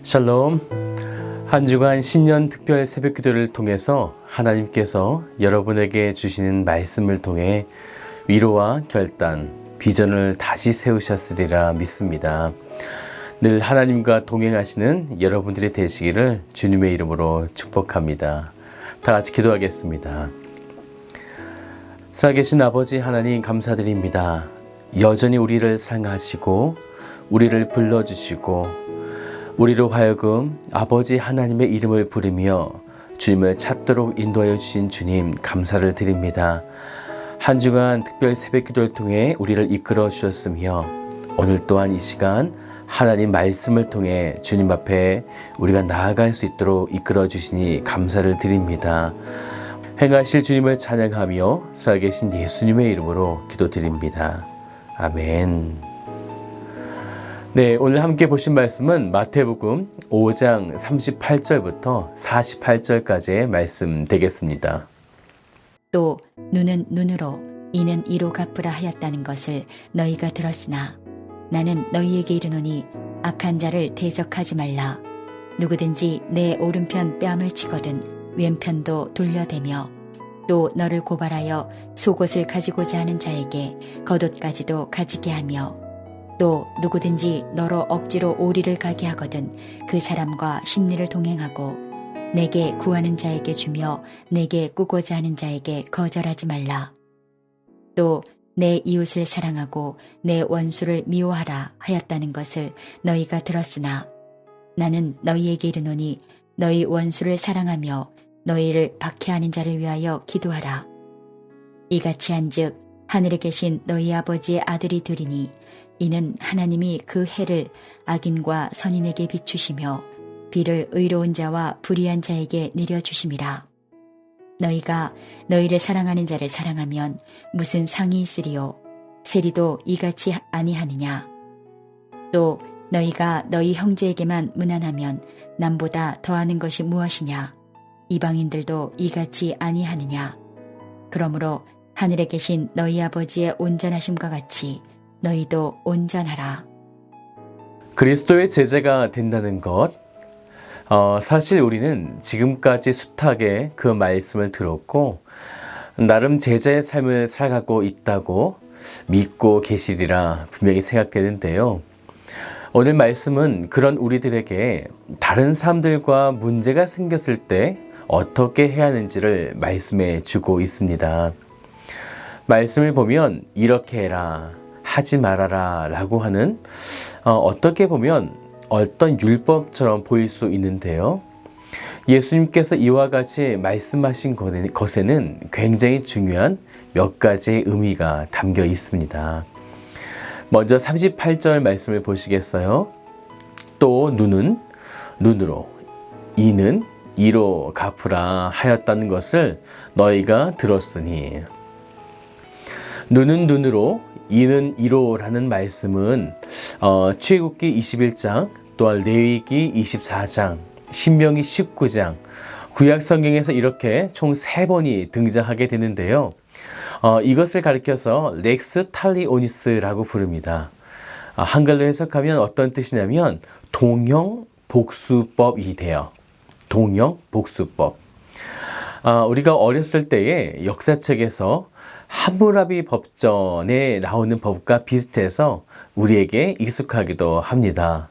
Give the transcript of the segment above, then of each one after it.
샬롬. 한 주간 신년 특별 새벽 기도를 통해서 하나님께서 여러분에게 주시는 말씀을 통해 위로와 결단, 비전을 다시 세우셨으리라 믿습니다. 늘 하나님과 동행하시는 여러분들이 되시기를 주님의 이름으로 축복합니다. 다 같이 기도하겠습니다. 살아계신 아버지 하나님 감사드립니다. 여전히 우리를 사랑하시고 우리를 불러주시고 우리로 하여금 아버지 하나님의 이름을 부르며 주님을 찾도록 인도하여 주신 주님 감사를 드립니다. 한 주간 특별 새벽 기도를 통해 우리를 이끌어 주셨으며 오늘 또한 이 시간 하나님 말씀을 통해 주님 앞에 우리가 나아갈 수 있도록 이끌어 주시니 감사를 드립니다. 행하실 주님을 찬양하며 살아계신 예수님의 이름으로 기도드립니다. 아멘. 네, 오늘 함께 보신 말씀은 마태복음 5장 38절부터 48절까지의 말씀 되겠습니다. 또 눈은 눈으로 이는 이로 갚으라 하였다는 것을 너희가 들었으나 나는 너희에게 이르노니 악한 자를 대적하지 말라. 누구든지 내 오른편 뺨을 치거든 왼편도 돌려대며 또 너를 고발하여 속옷을 가지고자 하는 자에게 겉옷까지도 가지게 하며 또 누구든지 너로 억지로 오리를 가게 하거든 그 사람과 심리를 동행하고 내게 구하는 자에게 주며 내게 꾸고자 하는 자에게 거절하지 말라. 또 내 이웃을 사랑하고 내 원수를 미워하라 하였다는 것을 너희가 들었으나 나는 너희에게 이르노니 너희 원수를 사랑하며 너희를 박해하는 자를 위하여 기도하라. 이같이 한즉 하늘에 계신 너희 아버지의 아들이 되리니 이는 하나님이 그 해를 악인과 선인에게 비추시며 비를 의로운 자와 불의한 자에게 내려주심이라. 너희가 너희를 사랑하는 자를 사랑하면 무슨 상이 있으리요? 세리도 이같이 아니하느냐? 또 너희가 너희 형제에게만 문안하면 남보다 더하는 것이 무엇이냐? 이방인들도 이같이 아니하느냐? 그러므로 하늘에 계신 너희 아버지의 온전하심과 같이 너희도 온전하라. 그리스도의 제자가 된다는 것, 사실 우리는 지금까지 숱하게 그 말씀을 들었고 나름 제자의 삶을 살아가고 있다고 믿고 계시리라 분명히 생각되는데요. 오늘 말씀은 그런 우리들에게 다른 사람들과 문제가 생겼을 때 어떻게 해야 하는지를 말씀해 주고 있습니다. 말씀을 보면 이렇게 해라, 하지 말아라 라고 하는 어떻게 보면 어떤 율법처럼 보일 수 있는데요. 예수님께서 이와 같이 말씀하신 것에는 굉장히 중요한 몇 가지의 의미가 담겨 있습니다. 먼저 38절 말씀을 보시겠어요? 또 눈은 눈으로 이는 이로 갚으라 하였다는 것을 너희가 들었으니 눈은 눈으로 이는 이로라는 말씀은 출애굽기 21장 또한 레위기 24장 신명기 19장 구약 성경에서 이렇게 총 3번이 등장하게 되는데요. 이것을 가리켜서 렉스 탈리오니스라고 부릅니다. 한글로 해석하면 어떤 뜻이냐면 동형 복수법이 돼요. 동형 복수법. 우리가 어렸을 때에 역사책에서 함무라비 법전에 나오는 법과 비슷해서 우리에게 익숙하기도 합니다.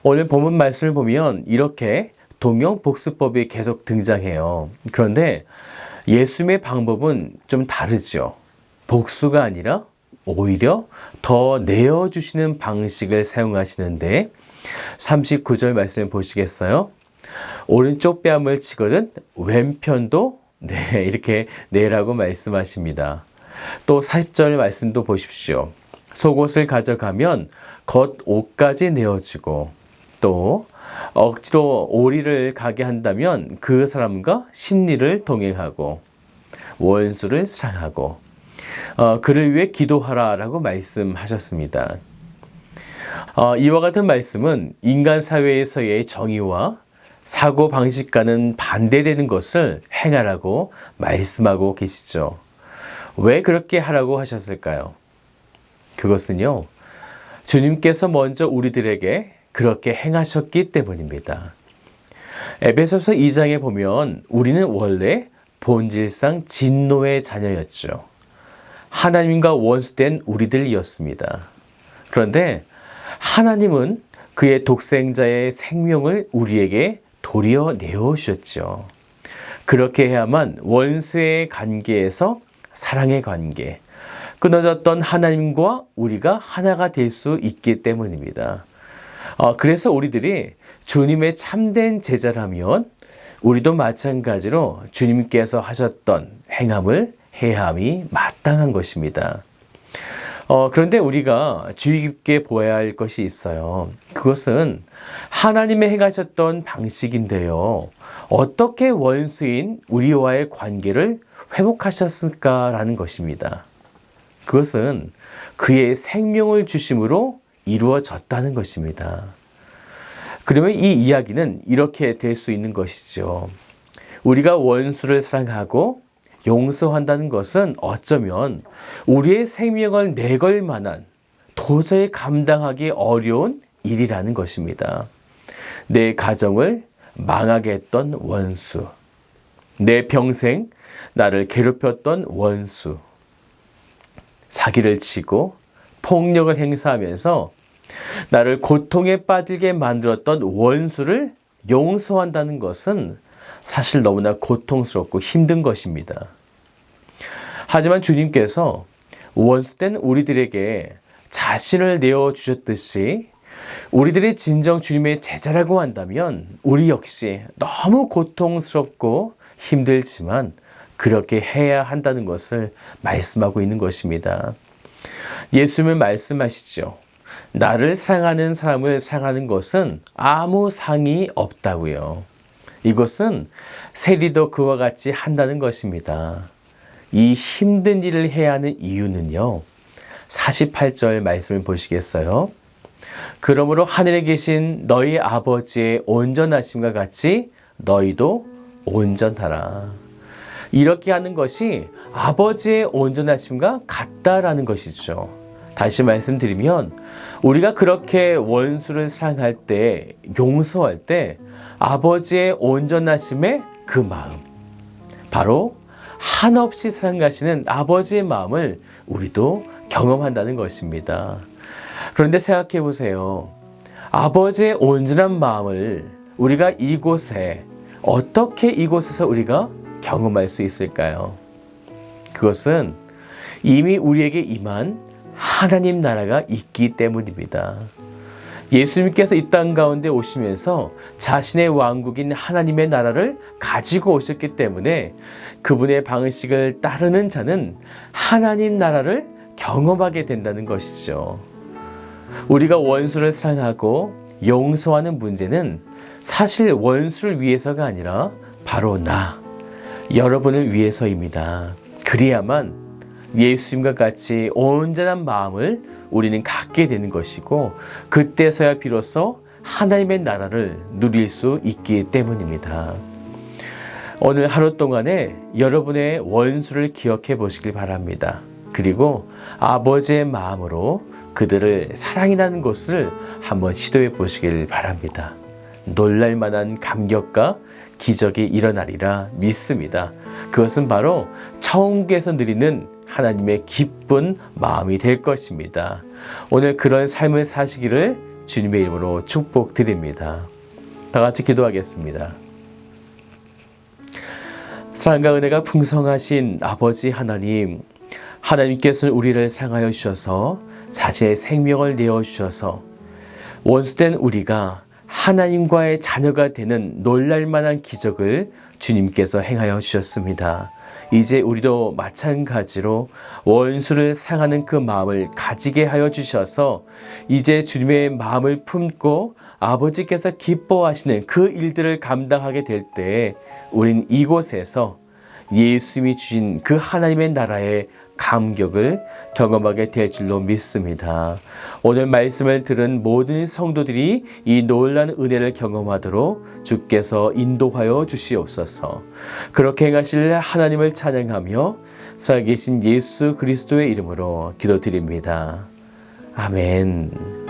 오늘 본문 말씀을 보면 이렇게 동형 복수법이 계속 등장해요. 그런데 예수님의 방법은 좀 다르죠. 복수가 아니라 오히려 더 내어주시는 방식을 사용하시는데 39절 말씀을 보시겠어요? 오른쪽 뺨을 치거든 왼편도 이렇게 내라고 말씀하십니다. 또 40절 말씀도 보십시오. 속옷을 가져가면 겉옷까지 내어주고 또 억지로 오리를 가게 한다면 그 사람과 심리를 동행하고 원수를 사랑하고 그를 위해 기도하라 라고 말씀하셨습니다. 이와 같은 말씀은 인간 사회에서의 정의와 사고방식과는 반대되는 것을 행하라고 말씀하고 계시죠. 왜 그렇게 하라고 하셨을까요? 그것은요, 주님께서 먼저 우리들에게 그렇게 행하셨기 때문입니다. 에베소서 2장에 보면 우리는 원래 본질상 진노의 자녀였죠. 하나님과 원수된 우리들이었습니다. 그런데 하나님은 그의 독생자의 생명을 우리에게 도리어 내어주셨죠. 그렇게 해야만 원수의 관계에서 사랑의 관계, 끊어졌던 하나님과 우리가 하나가 될 수 있기 때문입니다. 그래서 우리들이 주님의 참된 제자라면 우리도 마찬가지로 주님께서 하셨던 행함을 해야 함이 마땅한 것입니다. 그런데 우리가 주의 깊게 보아야 할 것이 있어요. 그것은 하나님의 행하셨던 방식인데요. 어떻게 원수인 우리와의 관계를 회복하셨을까라는 것입니다. 그것은 그의 생명을 주심으로 이루어졌다는 것입니다. 그러면 이 이야기는 이렇게 될 수 있는 것이죠. 우리가 원수를 사랑하고 용서한다는 것은 어쩌면 우리의 생명을 내걸 만한 도저히 감당하기 어려운 일이라는 것입니다. 내 가정을 망하게 했던 원수, 내 평생 나를 괴롭혔던 원수, 사기를 치고 폭력을 행사하면서 나를 고통에 빠지게 만들었던 원수를 용서한다는 것은 사실 너무나 고통스럽고 힘든 것입니다. 하지만 주님께서 원수된 우리들에게 자신을 내어주셨듯이 우리들이 진정 주님의 제자라고 한다면 우리 역시 너무 고통스럽고 힘들지만 그렇게 해야 한다는 것을 말씀하고 있는 것입니다. 예수님은 말씀하시죠. 나를 사랑하는 사람을 사랑하는 것은 아무 상이 없다고요. 이것은 세리도 그와 같이 한다는 것입니다. 이 힘든 일을 해야 하는 이유는요. 48절 말씀을 보시겠어요? 그러므로 하늘에 계신 너희 아버지의 온전하심과 같이 너희도 온전하라. 이렇게 하는 것이 아버지의 온전하심과 같다라는 것이죠. 다시 말씀드리면 우리가 그렇게 원수를 사랑할 때, 용서할 때 아버지의 온전하심의 그 마음, 바로 한없이 사랑하시는 아버지의 마음을 우리도 경험한다는 것입니다. 그런데 생각해 보세요. 아버지의 온전한 마음을 우리가 어떻게 이곳에서 우리가 경험할 수 있을까요? 그것은 이미 우리에게 임한 하나님 나라가 있기 때문입니다. 예수님께서 이 땅 가운데 오시면서 자신의 왕국인 하나님의 나라를 가지고 오셨기 때문에 그분의 방식을 따르는 자는 하나님 나라를 경험하게 된다는 것이죠. 우리가 원수를 사랑하고 용서하는 문제는 사실 원수를 위해서가 아니라 바로 여러분을 위해서입니다. 그래야만 예수님과 같이 온전한 마음을 우리는 갖게 되는 것이고 그때서야 비로소 하나님의 나라를 누릴 수 있기 때문입니다. 오늘 하루 동안에 여러분의 원수를 기억해 보시길 바랍니다. 그리고 아버지의 마음으로 그들을 사랑이라는 것을 한번 시도해 보시길 바랍니다. 놀랄 만한 감격과 기적이 일어나리라 믿습니다. 그것은 바로 천국에서 누리는 하나님의 기쁜 마음이 될 것입니다. 오늘 그런 삶을 사시기를 주님의 이름으로 축복드립니다. 다 같이 기도하겠습니다. 사랑과 은혜가 풍성하신 아버지 하나님, 하나님께서는 우리를 사랑하여 주셔서 자신의 생명을 내어주셔서 원수된 우리가 하나님과의 자녀가 되는 놀랄만한 기적을 주님께서 행하여 주셨습니다. 이제 우리도 마찬가지로 원수를 사랑하는 그 마음을 가지게 하여 주셔서 이제 주님의 마음을 품고 아버지께서 기뻐하시는 그 일들을 감당하게 될 때 우린 이곳에서 예수님이 주신 그 하나님의 나라의 감격을 경험하게 될 줄로 믿습니다. 오늘 말씀을 들은 모든 성도들이 이 놀라운 은혜를 경험하도록 주께서 인도하여 주시옵소서. 그렇게 행하실 하나님을 찬양하며 살아계신 예수 그리스도의 이름으로 기도드립니다. 아멘.